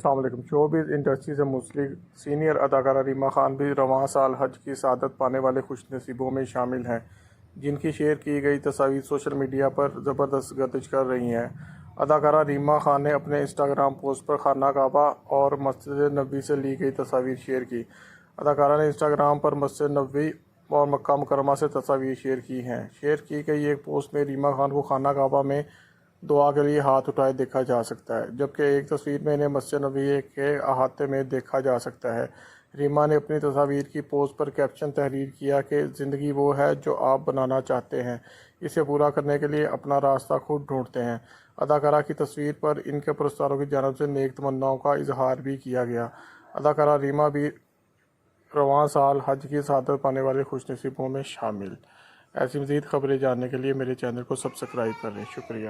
السلام علیکم۔ Showbiz industry سے منسلک سینئر اداکارہ ریما خان بھی رواں سال حج کی سعادت پانے والے خوش نصیبوں میں شامل ہیں، جن کی شیئر کی گئی تصاویر سوشل میڈیا پر زبردست گردش کر رہی ہیں۔ اداکارہ ریما خان نے اپنے انسٹاگرام پوسٹ پر خانہ کعبہ اور مسجد نبوی سے لی گئی تصاویر شیئر کی۔ اداکارہ نے انسٹاگرام پر مسجد نبوی اور مکہ مکرمہ سے تصاویر شیئر کی ہیں۔ شیئر کی گئی ایک پوسٹ میں ریما خان کو خانہ کعبہ میں دعا کے لیے ہاتھ اٹھائے دیکھا جا سکتا ہے، جبکہ ایک تصویر میں انہیں مسجد نبوی کے احاطے میں دیکھا جا سکتا ہے۔ ریما نے اپنی تصاویر کی پوسٹ پر کیپشن تحریر کیا کہ زندگی وہ ہے جو آپ بنانا چاہتے ہیں، اسے پورا کرنے کے لیے اپنا راستہ خود ڈھونڈتے ہیں۔ اداکارہ کی تصویر پر ان کے پرستاروں کی جانب سے نیک تمناؤں کا اظہار بھی کیا گیا۔ اداکارہ ریما بھی رواں سال حج کی سعادت پانے والے خوش نصیبوں میں شامل۔ ایسی مزید خبریں جاننے کے لیے میرے چینل کو سبسکرائب کریں۔ شکریہ۔